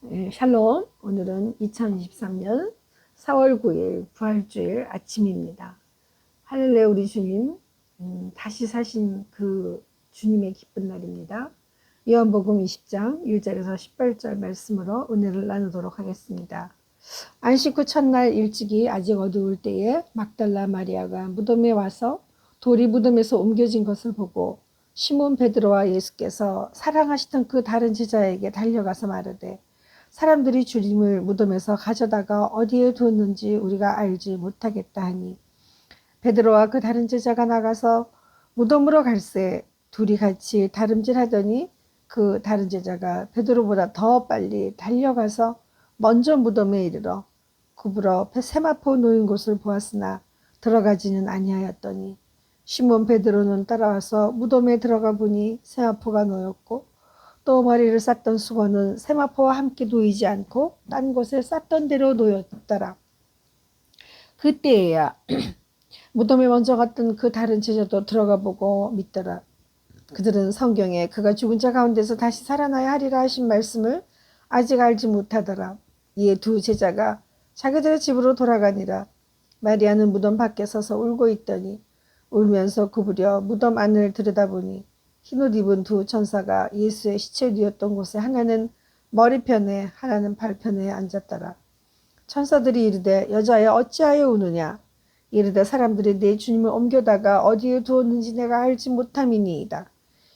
샬롬. 오늘은 2023년 4월 9일 부활주일 아침입니다. 할렐루야. 우리 주님 다시 사신 그 주님의 기쁜 날입니다. 요한복음 20장 1절에서 18절 말씀으로 은혜를 나누도록 하겠습니다. 안식 후 첫날 일찍이 아직 어두울 때에 막달라 마리아가 무덤에 와서 돌이 무덤에서 옮겨진 것을 보고 시몬 베드로와 예수께서 사랑하시던 그 다른 제자에게 달려가서 마르되 사람들이 주님을 무덤에서 가져다가 어디에 두었는지 우리가 알지 못하겠다 하니 베드로와 그 다른 제자가 나가서 무덤으로 갈새 둘이 같이 다름질하더니 그 다른 제자가 베드로보다 더 빨리 달려가서 먼저 무덤에 이르러 구부러 세마포 놓인 곳을 보았으나 들어가지는 아니하였더니 시몬 베드로는 따라와서 무덤에 들어가 보니 세마포가 놓였고 또 머리를 쌌던 수건은 세마포와 함께 놓이지 않고 딴 곳에 쌌던 대로 놓였더라. 그때야 무덤에 먼저 갔던 그 다른 제자도 들어가 보고 믿더라. 그들은 성경에 그가 죽은 자 가운데서 다시 살아나야 하리라 하신 말씀을 아직 알지 못하더라. 이에 두 제자가 자기들의 집으로 돌아가니라. 마리아는 무덤 밖에 서서 울고 있더니 울면서 구부려 무덤 안을 들여다보니 흰옷 입은 두 천사가 예수의 시체 누웠던 곳에 하나는 머리편에 하나는 발편에 앉았더라. 천사들이 이르되 여자여 어찌하여 우느냐. 이르되 사람들이 내 주님을 옮겨다가 어디에 두었는지 내가 알지 못함이니이다.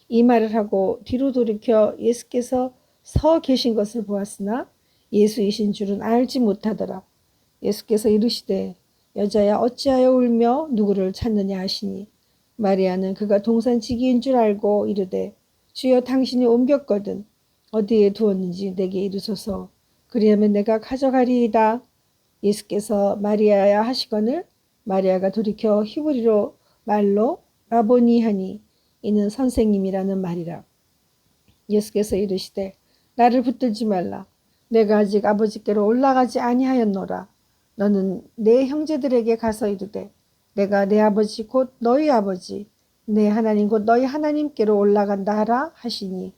이 말을 하고 뒤로 돌이켜 예수께서 서 계신 것을 보았으나 예수이신 줄은 알지 못하더라. 예수께서 이르시되 여자야 어찌하여 울며 누구를 찾느냐 하시니 마리아는 그가 동산지기인 줄 알고 이르되 주여 당신이 옮겼거든 어디에 두었는지 내게 이르소서 그리하면 내가 가져가리이다. 예수께서 마리아야 하시거늘 마리아가 돌이켜 히브리로 말로 라보니 하니 이는 선생님이라는 말이라. 예수께서 이르시되 나를 붙들지 말라. 내가 아직 아버지께로 올라가지 아니하였노라. 너는 내 형제들에게 가서 이르되 내가 내 아버지 곧 너희 아버지 내 하나님 곧 너희 하나님께로 올라간다 하라 하시니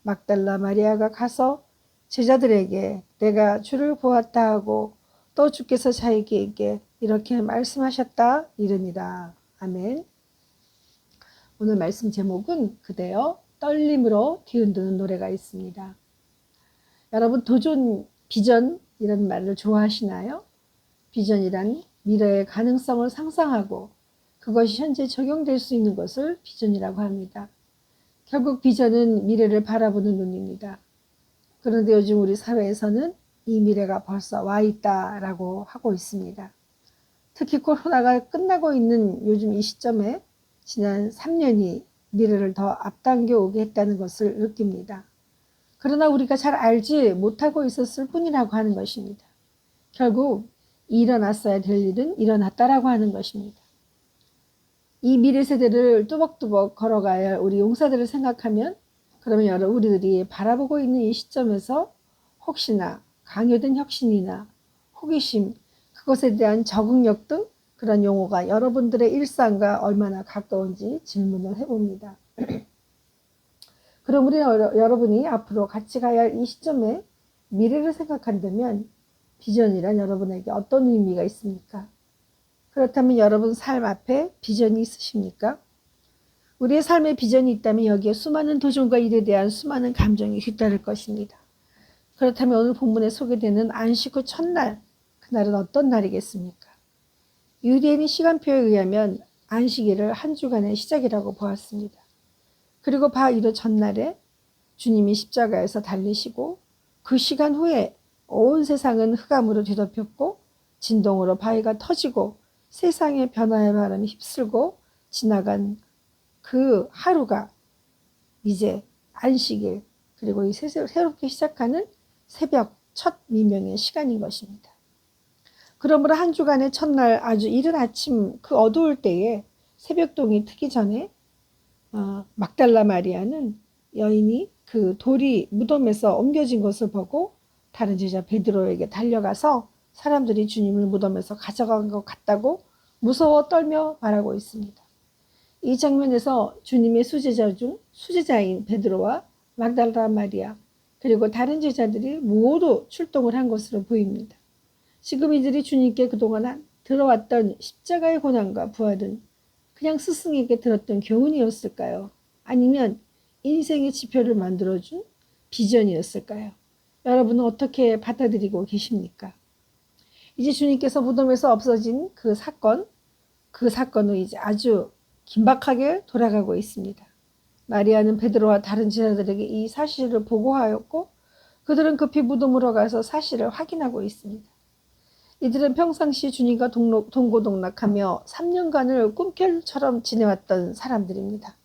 막달라 마리아가 가서 제자들에게 내가 주를 보았다 하고 또 주께서 자기에게 이렇게 말씀하셨다 이르니라. 아멘. 오늘 말씀 제목은 그대여 떨림으로 뒤흔드는 노래가 있습니다. 여러분 도전 비전이라는 말을 좋아하시나요? 비전이란 미래의 가능성을 상상하고 그것이 현재 적용될 수 있는 것을 비전이라고 합니다. 결국 비전은 미래를 바라보는 눈입니다. 그런데 요즘 우리 사회에서는 이 미래가 벌써 와 있다라고 하고 있습니다. 특히 코로나가 끝나고 있는 요즘 이 시점에 지난 3년이 미래를 더 앞당겨 오게 했다는 것을 느낍니다. 그러나 우리가 잘 알지 못하고 있었을 뿐이라고 하는 것입니다. 결국 일어났어야 될 일은 일어났다라고 하는 것입니다. 이 미래 세대를 뚜벅뚜벅 걸어가야 할 우리 용사들을 생각하면 그러면 우리들이 바라보고 있는 이 시점에서 혹시나 강요된 혁신이나 호기심, 그것에 대한 적응력 등 그런 용어가 여러분들의 일상과 얼마나 가까운지 질문을 해봅니다. 그럼 우리 여러분이 앞으로 같이 가야 할 이 시점에 미래를 생각한다면 비전이란 여러분에게 어떤 의미가 있습니까? 그렇다면 여러분 삶 앞에 비전이 있으십니까? 우리의 삶에 비전이 있다면 여기에 수많은 도전과 일에 대한 수많은 감정이 뒤따를 것입니다. 그렇다면 오늘 본문에 소개되는 안식 후 첫날, 그날은 어떤 날이겠습니까? 유대인의 시간표에 의하면 안식일을 한 주간의 시작이라고 보았습니다. 그리고 바로 전날에 주님이 십자가에서 달리시고 그 시간 후에 온 세상은 흑암으로 뒤덮였고 진동으로 바위가 터지고 세상의 변화의 바람이 휩쓸고 지나간 그 하루가 이제 안식일 그리고 이 새롭게 시작하는 새벽 첫 미명의 시간인 것입니다. 그러므로 한 주간의 첫날 아주 이른 아침 그 어두울 때에 새벽동이 트기 전에 막달라 마리아는 여인이 그 돌이 무덤에서 옮겨진 것을 보고 다른 제자 베드로에게 달려가서 사람들이 주님을 무덤에서 가져간 것 같다고 무서워 떨며 말하고 있습니다. 이 장면에서 주님의 수제자 중 수제자인 베드로와 막달라 마리아 그리고 다른 제자들이 모두 출동을 한 것으로 보입니다. 지금 이들이 주님께 그동안 들어왔던 십자가의 고난과 부활은 그냥 스승에게 들었던 교훈이었을까요? 아니면 인생의 지표를 만들어준 비전이었을까요? 여러분은 어떻게 받아들이고 계십니까? 이제 주님께서 무덤에서 없어진 그 사건은 이제 아주 긴박하게 돌아가고 있습니다. 마리아는 베드로와 다른 제자들에게 이 사실을 보고하였고 그들은 급히 무덤으로 가서 사실을 확인하고 있습니다. 이들은 평상시 주님과 동고동락하며 3년간을 꿈결처럼 지내왔던 사람들입니다.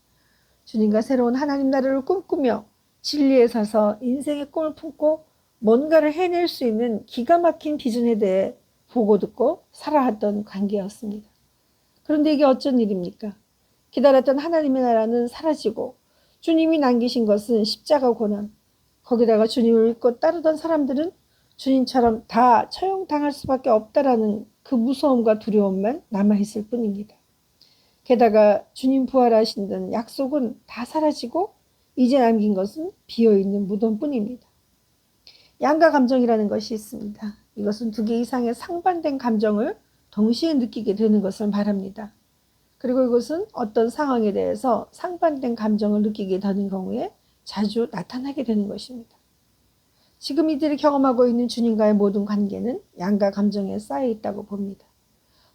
주님과 새로운 하나님 나라를 꿈꾸며 진리에 서서 인생의 꿈을 품고 뭔가를 해낼 수 있는 기가 막힌 비전에 대해 보고 듣고 살아왔던 관계였습니다. 그런데 이게 어쩐 일입니까? 기다렸던 하나님의 나라는 사라지고 주님이 남기신 것은 십자가 고난, 거기다가 주님을 믿고 따르던 사람들은 주님처럼 다 처형당할 수밖에 없다라는 그 무서움과 두려움만 남아있을 뿐입니다. 게다가 주님 부활하신다는 약속은 다 사라지고 이제 남긴 것은 비어있는 무덤뿐입니다. 양가 감정이라는 것이 있습니다. 이것은 두 개 이상의 상반된 감정을 동시에 느끼게 되는 것을 말합니다. 그리고 이것은 어떤 상황에 대해서 상반된 감정을 느끼게 되는 경우에 자주 나타나게 되는 것입니다. 지금 이들이 경험하고 있는 주님과의 모든 관계는 양가 감정에 쌓여 있다고 봅니다.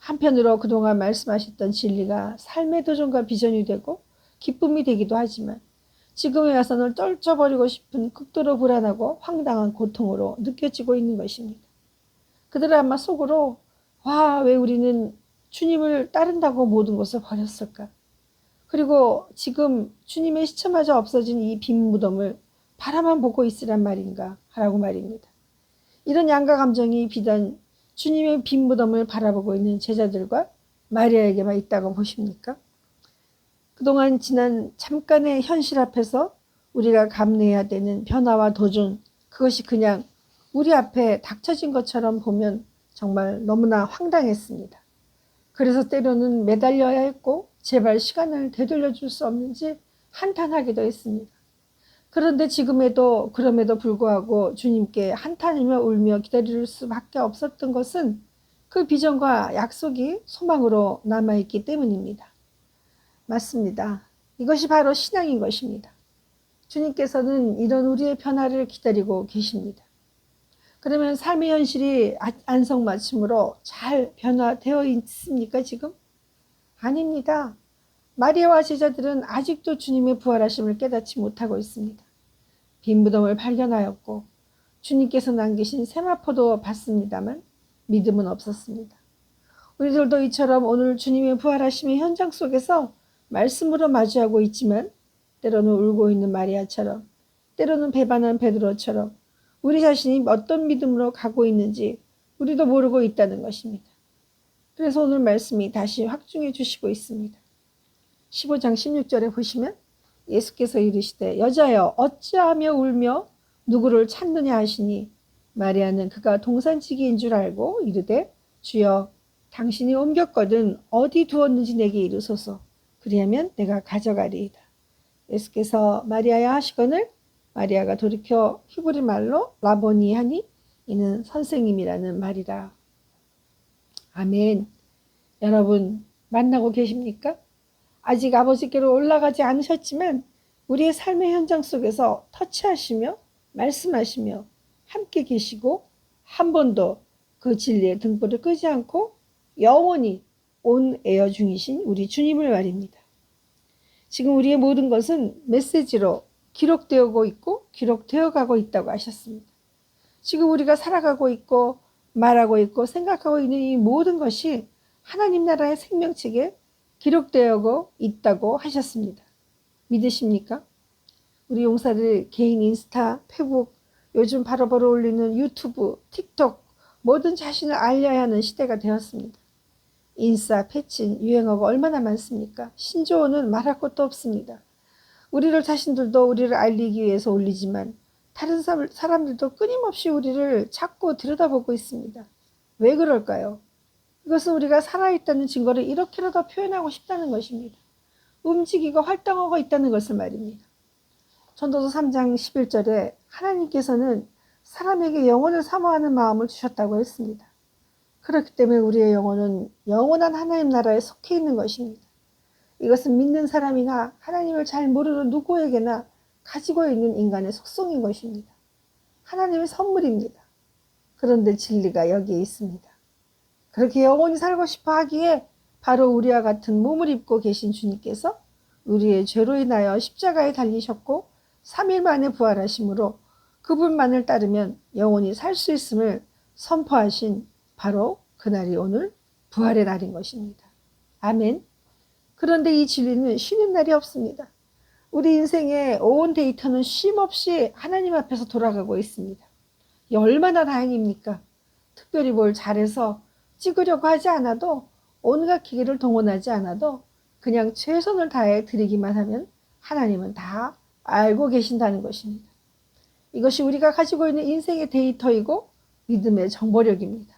한편으로 그동안 말씀하셨던 진리가 삶의 도전과 비전이 되고 기쁨이 되기도 하지만 지금에 와서는 떨쳐버리고 싶은 극도로 불안하고 황당한 고통으로 느껴지고 있는 것입니다. 그들은 아마 속으로 왜 우리는 주님을 따른다고 모든 것을 버렸을까? 그리고 지금 주님의 시체마저 없어진 이 빈 무덤을 바라만 보고 있으란 말인가 하라고 말입니다. 이런 양가 감정이 비단 주님의 빈 무덤을 바라보고 있는 제자들과 마리아에게만 있다고 보십니까? 그동안 지난 잠깐의 현실 앞에서 우리가 감내해야 되는 변화와 도전, 그것이 그냥 우리 앞에 닥쳐진 것처럼 보면 정말 너무나 황당했습니다. 그래서 때로는 매달려야 했고 제발 시간을 되돌려 줄 수 없는지 한탄하기도 했습니다. 그런데 그럼에도 불구하고 주님께 한탄이며 울며 기다릴 수밖에 없었던 것은 그 비전과 약속이 소망으로 남아있기 때문입니다. 맞습니다. 이것이 바로 신앙인 것입니다. 주님께서는 이런 우리의 변화를 기다리고 계십니다. 그러면 삶의 현실이 안성맞춤으로 잘 변화되어 있습니까 지금? 아닙니다. 마리아와 제자들은 아직도 주님의 부활하심을 깨닫지 못하고 있습니다. 빈 무덤을 발견하였고 주님께서 남기신 세마포도 봤습니다만 믿음은 없었습니다. 우리들도 이처럼 오늘 주님의 부활하심의 현장 속에서 말씀으로 마주하고 있지만 때로는 울고 있는 마리아처럼 때로는 배반한 베드로처럼 우리 자신이 어떤 믿음으로 가고 있는지 우리도 모르고 있다는 것입니다. 그래서 오늘 말씀이 다시 확증해 주시고 있습니다. 15장 16절에 보시면 예수께서 이르시되 여자여 어찌하며 울며 누구를 찾느냐 하시니 마리아는 그가 동산지기인 줄 알고 이르되 주여 당신이 옮겼거든 어디 두었는지 내게 이르소서 그리하면 내가 가져가리이다. 예수께서 마리아야 하시거늘 마리아가 돌이켜 히브리 말로 라보니 하니 이는 선생님이라는 말이라. 아멘. 여러분 만나고 계십니까? 아직 아버지께로 올라가지 않으셨지만 우리의 삶의 현장 속에서 터치하시며 말씀하시며 함께 계시고 한 번도 그 진리의 등불을 끄지 않고 영원히 온 에어 중이신 우리 주님을 말입니다. 지금 우리의 모든 것은 메시지로 기록되고 있고 기록되어 가고 있다고 하셨습니다. 지금 우리가 살아가고 있고 말하고 있고 생각하고 있는 이 모든 것이 하나님 나라의 생명책에 기록되어 있다고 하셨습니다. 믿으십니까? 우리 용사들 개인 인스타, 페북, 요즘 바로바로 올리는 유튜브, 틱톡 모든 자신을 알려야 하는 시대가 되었습니다. 인싸, 패친, 유행어가 얼마나 많습니까? 신조어는 말할 것도 없습니다. 우리를 자신들도 우리를 알리기 위해서 올리지만 다른 사람들도 끊임없이 우리를 찾고 들여다보고 있습니다. 왜 그럴까요? 이것은 우리가 살아있다는 증거를 이렇게라도 표현하고 싶다는 것입니다. 움직이고 활동하고 있다는 것을 말입니다. 전도서 3장 11절에 하나님께서는 사람에게 영혼을 사모하는 마음을 주셨다고 했습니다. 그렇기 때문에 우리의 영혼은 영원한 하나님 나라에 속해 있는 것입니다. 이것은 믿는 사람이나 하나님을 잘 모르는 누구에게나 가지고 있는 인간의 속성인 것입니다. 하나님의 선물입니다. 그런데 진리가 여기에 있습니다. 그렇게 영원히 살고 싶어 하기에 바로 우리와 같은 몸을 입고 계신 주님께서 우리의 죄로 인하여 십자가에 달리셨고 3일 만에 부활하심으로 그분만을 따르면 영원히 살 수 있음을 선포하신 바로 그날이 오늘 부활의 날인 것입니다. 아멘. 그런데 이 진리는 쉬는 날이 없습니다. 우리 인생의 온 데이터는 쉼없이 하나님 앞에서 돌아가고 있습니다. 이 얼마나 다행입니까? 특별히 뭘 잘해서 찍으려고 하지 않아도 온갖 기계를 동원하지 않아도 그냥 최선을 다해 드리기만 하면 하나님은 다 알고 계신다는 것입니다. 이것이 우리가 가지고 있는 인생의 데이터이고 믿음의 정보력입니다.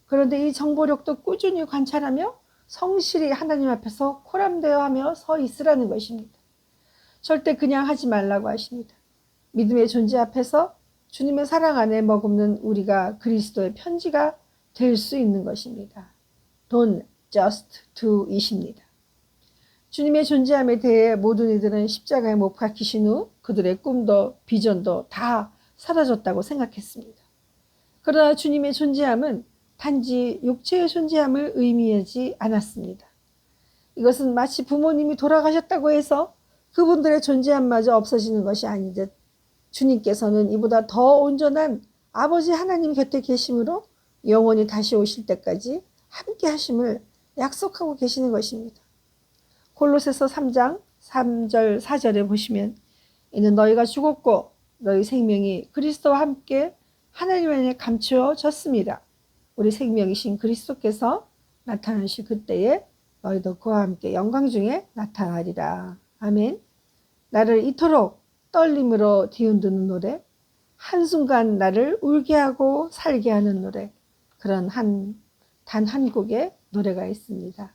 그런데 이 정보력도 꾸준히 관찰하며 성실히 하나님 앞에서 코람되어 서 있으라는 것입니다. 절대 그냥 하지 말라고 하십니다. 믿음의 존재 앞에서 주님의 사랑 안에 머금는 우리가 그리스도의 편지가 될 수 있는 것입니다. Don't just do it입니다. 주님의 존재함에 대해 모든 이들은 십자가에 못 박히신 후 그들의 꿈도 비전도 다 사라졌다고 생각했습니다. 그러나 주님의 존재함은 단지 육체의 존재함을 의미하지 않았습니다. 이것은 마치 부모님이 돌아가셨다고 해서 그분들의 존재함마저 없어지는 것이 아니듯 주님께서는 이보다 더 온전한 아버지 하나님 곁에 계심으로 영원히 다시 오실 때까지 함께 하심을 약속하고 계시는 것입니다. 골로새서 3장 3절 4절에 보시면 이는 너희가 죽었고 너희 생명이 그리스도와 함께 하나님 안에 감추어졌습니다. 우리 생명이신 그리스도께서 나타나실 그때에 너희도 그와 함께 영광 중에 나타나리라. 아멘. 나를 이토록 떨림으로 뒤흔드는 노래, 한순간 나를 울게 하고 살게 하는 노래, 그런 단 한 곡의 노래가 있습니다.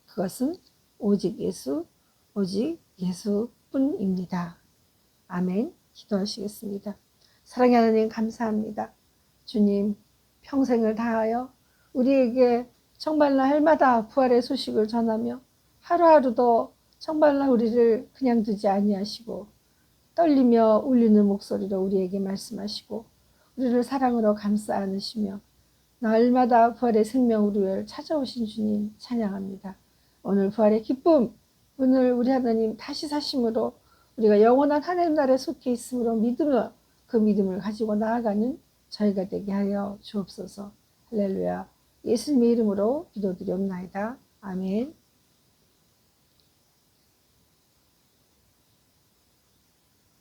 그것은 오직 예수뿐입니다. 아멘. 기도하시겠습니다. 사랑의 하나님 감사합니다. 주님 평생을 다하여 우리에게 정말 날마다 부활의 소식을 전하며 하루하루도 정말 우리를 그냥 두지 아니하시고 떨리며 울리는 목소리로 우리에게 말씀하시고 우리를 사랑으로 감싸 안으시며 날마다 부활의 생명으로 찾아오신 주님 찬양합니다. 오늘 부활의 기쁨, 오늘 우리 하나님 다시 사심으로 우리가 영원한 하나님 나라에 속해 있으므로 믿으며 그 믿음을 가지고 나아가는 저희가 되게 하여 주옵소서. 할렐루야. 예수님의 이름으로 기도드리옵나이다. 아멘.